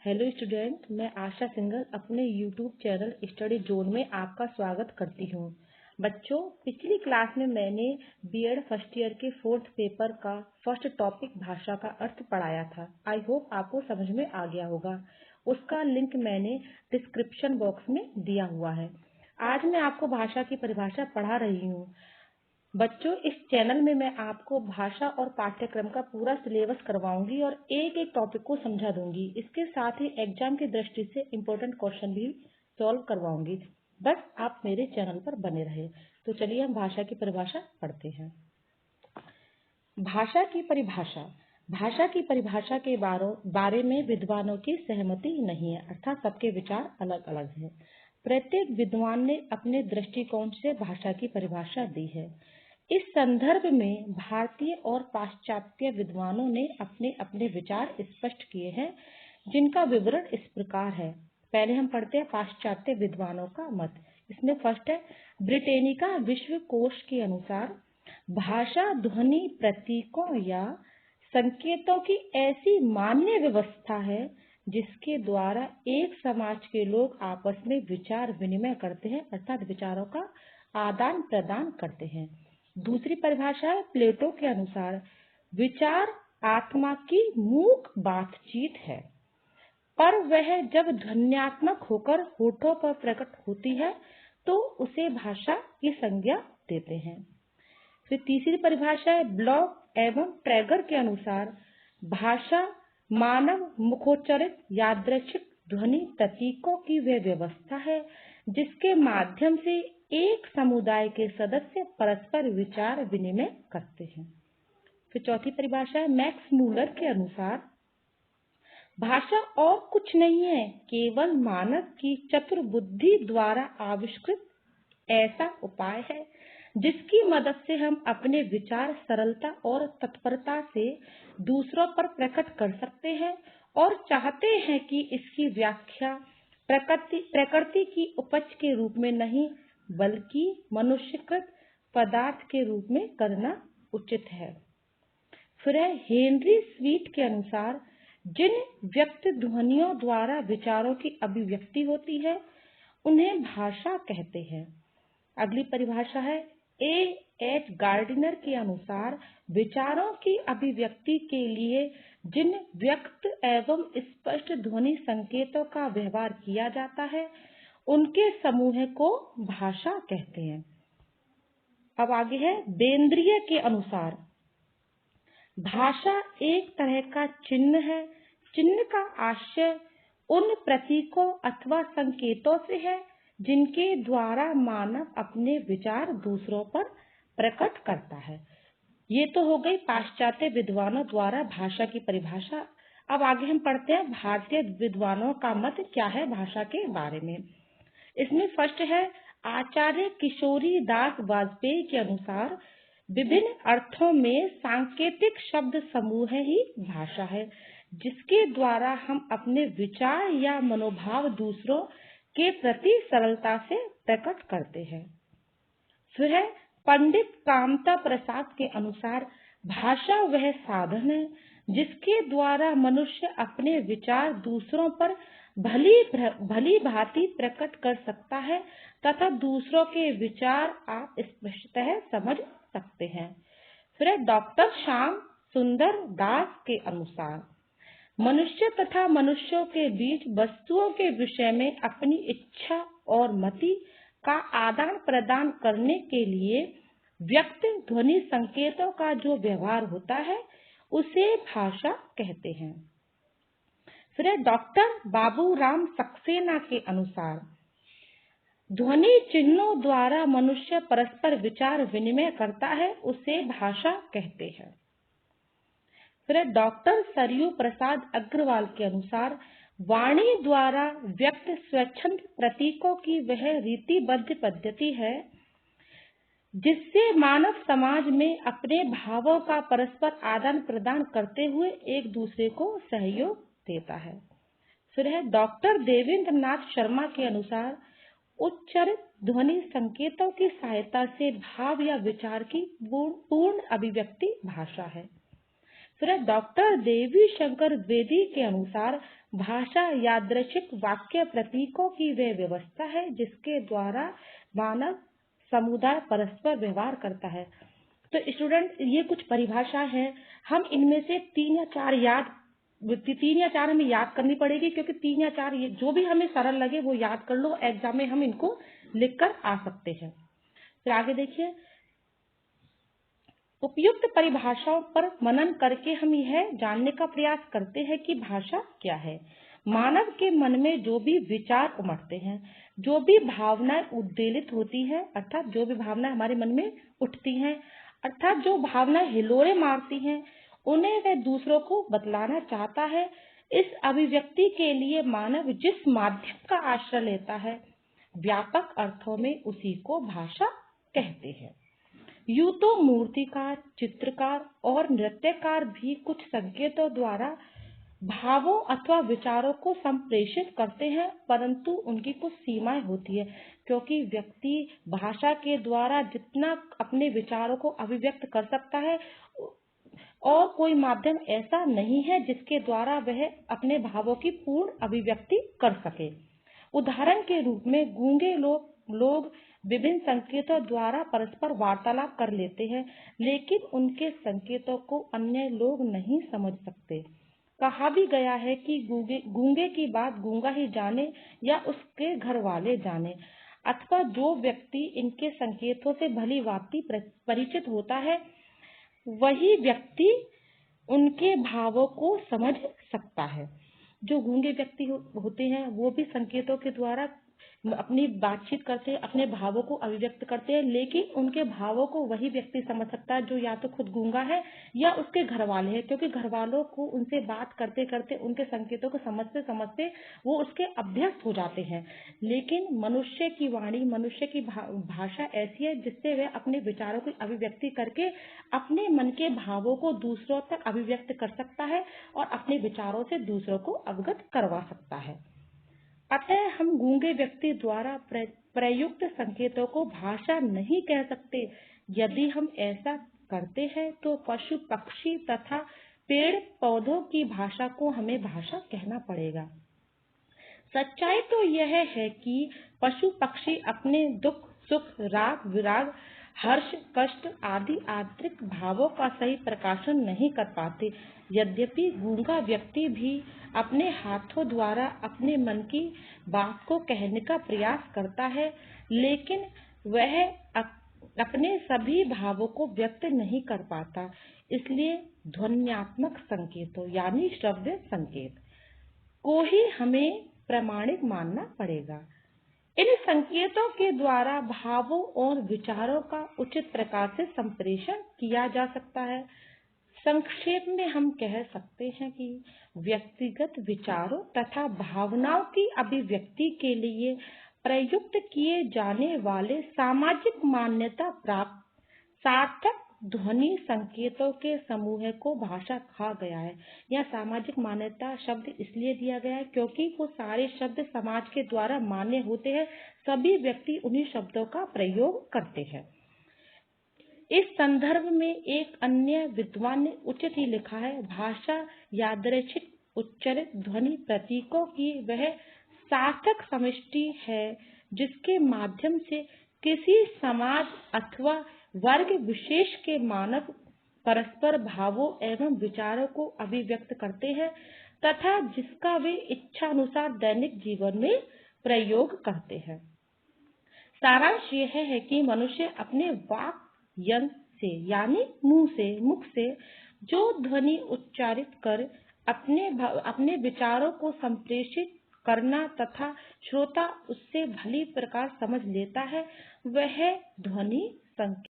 Hello student, मैं आशा सिंघल अपने YouTube channel study zone में आपका स्वागत करती हूँ। बच्चों, पिछली क्लास में मैंने बीएड फर्स्ट ईयर के फोर्थ पेपर का फर्स्ट टॉपिक भाषा का अर्थ पढ़ाया था। आई होप आपको समझ में आ गया होगा। उसका लिंक मैंने डिस्क्रिप्शन बॉक्स में दिया हुआ है। आज मैं आपको भाषा की परिभाषा पढ़ा रही हूँ। बच्चों, इस चैनल में मैं आपको भाषा और पाठ्यक्रम का पूरा सिलेबस करवाऊंगी और एक एक टॉपिक को समझा दूंगी। इसके साथ ही एग्जाम की दृष्टि से इम्पोर्टेंट क्वेश्चन भी सॉल्व करवाऊंगी। बस आप मेरे चैनल पर बने रहे। तो चलिए हम भाषा की परिभाषा पढ़ते हैं। भाषा की परिभाषा। भाषा की परिभाषा के बारे में विद्वानों की सहमति नहीं है, अर्थात सबके विचार अलग अलग हैं। प्रत्येक विद्वान ने अपने दृष्टिकोण से भाषा की परिभाषा दी है। इस संदर्भ में भारतीय और पाश्चात्य विद्वानों ने अपने अपने विचार स्पष्ट किए हैं, जिनका विवरण इस प्रकार है। पहले हम पढ़ते हैं पाश्चात्य विद्वानों का मत। इसमें फर्स्ट है, ब्रिटेनिका विश्वकोश के अनुसार भाषा ध्वनि प्रतीकों या संकेतों की ऐसी मान्य व्यवस्था है जिसके द्वारा एक समाज के लोग आपस में विचार विनिमय करते हैं, अर्थात विचारों का आदान प्रदान करते हैं। दूसरी परिभाषा है प्लेटो के अनुसार विचार आत्मा की मूक बातचीत है, पर वह जब ध्वन्यात्मक होकर होठों पर प्रकट होती है तो उसे भाषा की संज्ञा देते हैं। फिर तीसरी परिभाषा है ब्लॉक एवं ट्रैगर के अनुसार भाषा मानव मुखोच्चरित यादृच्छिक ध्वनि प्रतीकों की वह व्यवस्था है जिसके माध्यम से एक समुदाय के सदस्य परस्पर विचार विनिमय करते हैं। फिर चौथी परिभाषा है मैक्स मूलर के अनुसार भाषा और कुछ नहीं है, केवल मानव की चतुर बुद्धि द्वारा आविष्कृत ऐसा उपाय है जिसकी मदद से हम अपने विचार सरलता और तत्परता से दूसरों पर प्रकट कर सकते हैं और चाहते हैं कि इसकी व्याख्या प्रकृति की उपज के रूप में नहीं बल्कि मनुष्यकृत पदार्थ के रूप में करना उचित है। फिर है हेनरी स्वीट के अनुसार जिन व्यक्त ध्वनियों द्वारा विचारों की अभिव्यक्ति होती है उन्हें भाषा कहते हैं। अगली परिभाषा है एच गार्डिनर के अनुसार विचारों की अभिव्यक्ति के लिए जिन व्यक्त एवं स्पष्ट ध्वनि संकेतों का व्यवहार किया जाता है उनके समूह को भाषा कहते हैं। अब आगे है बेंद्रिय के अनुसार भाषा एक तरह का चिन्ह है। चिन्ह का आशय उन प्रतीकों अथवा संकेतों से है जिनके द्वारा मानव अपने विचार दूसरों पर प्रकट करता है। ये तो हो गई पाश्चात्य विद्वानों द्वारा भाषा की परिभाषा। अब आगे हम पढ़ते हैं भारतीय विद्वानों का मत क्या है भाषा के बारे में। इसमें फर्स्ट है आचार्य किशोरी दास वाजपेयी के अनुसार विभिन्न अर्थों में सांकेतिक शब्द समूह ही भाषा है जिसके द्वारा हम अपने विचार या मनोभाव दूसरों के प्रति सरलता से प्रकट करते हैं। फिर है पंडित कामता प्रसाद के अनुसार भाषा वह साधन है जिसके द्वारा मनुष्य अपने विचार दूसरों पर भली भांति प्रकट कर सकता है तथा दूसरों के विचार आप स्पष्टतः समझ सकते हैं। फिर डॉक्टर श्याम सुंदर दास के अनुसार मनुष्य तथा मनुष्यों के बीच वस्तुओं के विषय में अपनी इच्छा और मति का आदान प्रदान करने के लिए व्यक्त ध्वनि संकेतों का जो व्यवहार होता है उसे भाषा कहते हैं। फिर डॉक्टर बाबूराम सक्सेना के अनुसार ध्वनि चिन्हों द्वारा मनुष्य परस्पर विचार विनिमय करता है उसे भाषा कहते हैं। फिर डॉक्टर सरयू प्रसाद अग्रवाल के अनुसार वाणी द्वारा व्यक्त स्वच्छंद प्रतीकों की वह रीतिबद्ध पद्धति है जिससे मानव समाज में अपने भावों का परस्पर आदान प्रदान करते हुए एक दूसरे को सहयोग देता है। फिर है डॉक्टर देवेंद्र नाथ शर्मा के अनुसार उच्चारित ध्वनि संकेतों की सहायता से भाव या विचार की पूर्ण अभिव्यक्ति भाषा है। फिर डॉक्टर देवी शंकर द्विवेदी के अनुसार भाषा यादृच्छिक वाक्य प्रतीकों की वह व्यवस्था है जिसके द्वारा मानव समुदाय परस्पर व्यवहार करता है। तो स्टूडेंट, ये कुछ परिभाषा है, हम इनमें से 3 या 4 हमें याद करनी पड़ेगी, क्योंकि 3 या 4 जो भी हमें सरल लगे वो याद कर लो, एग्जाम में हम इनको लिखकर आ सकते हैं। फिर आगे देखिए, उपयुक्त परिभाषाओं पर मनन करके हम यह जानने का प्रयास करते हैं कि भाषा क्या है। मानव के मन में जो भी विचार उमड़ते हैं, जो भी भावनाएं उद्वेलित होती हैं, अर्थात जो भी भावनाएं हमारे मन में उठती हैं, अर्थात जो भावनाएं हिलोरे मारती हैं, उन्हें वह दूसरों को बतलाना चाहता है। इस अभिव्यक्ति के लिए मानव जिस माध्यम का आश्रय लेता है, व्यापक अर्थों में उसी को भाषा कहते हैं। यूं तो मूर्तिकार, चित्रकार और नृत्यकार भी कुछ संकेतों द्वारा भावों अथवा विचारों को संप्रेषित करते हैं, परंतु उनकी कुछ सीमाएं होती है, क्योंकि व्यक्ति भाषा के द्वारा जितना अपने विचारों को अभिव्यक्त कर सकता है, और कोई माध्यम ऐसा नहीं है जिसके द्वारा वह अपने भावों की पूर्ण अभिव्यक्ति कर सके। उदाहरण के रूप में गूंगे लोग विभिन्न संकेतों द्वारा परस्पर वार्तालाप कर लेते हैं, लेकिन उनके संकेतों को अन्य लोग नहीं समझ सकते। कहा भी गया है कि गूंगे की बात गूंगा ही जाने या उसके घर वाले जाने, अथवा जो व्यक्ति इनके संकेतों से भली भांति परिचित होता है, वही व्यक्ति उनके भावों को समझ सकता है। जो गूंगे व्यक्ति होते हैं वो भी संकेतों के द्वारा अपनी बातचीत करते हैं, अपने भावों को अभिव्यक्त करते हैं, लेकिन उनके भावों को वही व्यक्ति समझ सकता है जो या तो खुद गूंगा है या उसके घर वाले हैं, क्योंकि घर वालों को उनसे बात करते करते उनके संकेतों को समझते समझते वो उसके अभ्यस्त हो जाते हैं। लेकिन मनुष्य की वाणी, मनुष्य की भाषा ऐसी है जिससे वह अपने विचारों की अभिव्यक्ति करके अपने मन के भावों को दूसरों तक अभिव्यक्त कर सकता है और अपने विचारों से दूसरों को अवगत करवा सकता है। अतः हम गूंगे व्यक्ति द्वारा प्रयुक्त संकेतों को भाषा नहीं कह सकते। यदि हम ऐसा करते हैं तो पशु पक्षी तथा पेड़ पौधों की भाषा को हमें भाषा कहना पड़ेगा। सच्चाई तो यह है कि पशु पक्षी अपने दुख सुख, राग विराग, हर्ष कष्ट आदि आंतरिक भावों का सही प्रकाशन नहीं कर पाते। यद्यपि गूंगा व्यक्ति भी अपने हाथों द्वारा अपने मन की बात को कहने का प्रयास करता है, लेकिन वह अपने सभी भावों को व्यक्त नहीं कर पाता। इसलिए ध्वन्यात्मक संकेतों यानी श्रव्य संकेत को ही हमें प्रामाणिक मानना पड़ेगा। इन संकेतों के द्वारा भावों और विचारों का उचित प्रकार से संप्रेषण किया जा सकता है। संक्षेप में हम कह सकते हैं कि व्यक्तिगत विचारों तथा भावनाओं की अभिव्यक्ति के लिए प्रयुक्त किए जाने वाले सामाजिक मान्यता प्राप्त सार्थक ध्वनि संकेतों के समूह को भाषा कहा गया है। यह सामाजिक मान्यता शब्द इसलिए दिया गया है क्योंकि वो सारे शब्द समाज के द्वारा मान्य होते हैं, सभी व्यक्ति उन्हीं शब्दों का प्रयोग करते हैं। इस संदर्भ में एक अन्य विद्वान ने उचित ही लिखा है, भाषा यादृच्छिक उच्चारित ध्वनि प्रतीकों की वह सार्थक समष्टि है जिसके माध्यम से किसी समाज अथवा वर्ग विशेष के मानव परस्पर भावों एवं विचारों को अभिव्यक्त करते हैं तथा जिसका वे इच्छानुसार दैनिक जीवन में प्रयोग करते हैं। सारांश यह है कि मनुष्य अपने वाक यंत्र से यानी मुख से जो ध्वनि उच्चारित कर अपने विचारों को संप्रेषित करना तथा श्रोता उससे भली प्रकार समझ लेता है, वह ध्वनि संकेत।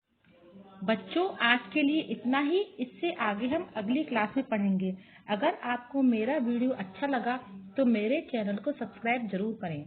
बच्चों, आज के लिए इतना ही। इससे आगे हम अगली क्लास में पढ़ेंगे। अगर आपको मेरा वीडियो अच्छा लगा तो मेरे चैनल को सब्सक्राइब जरूर करें।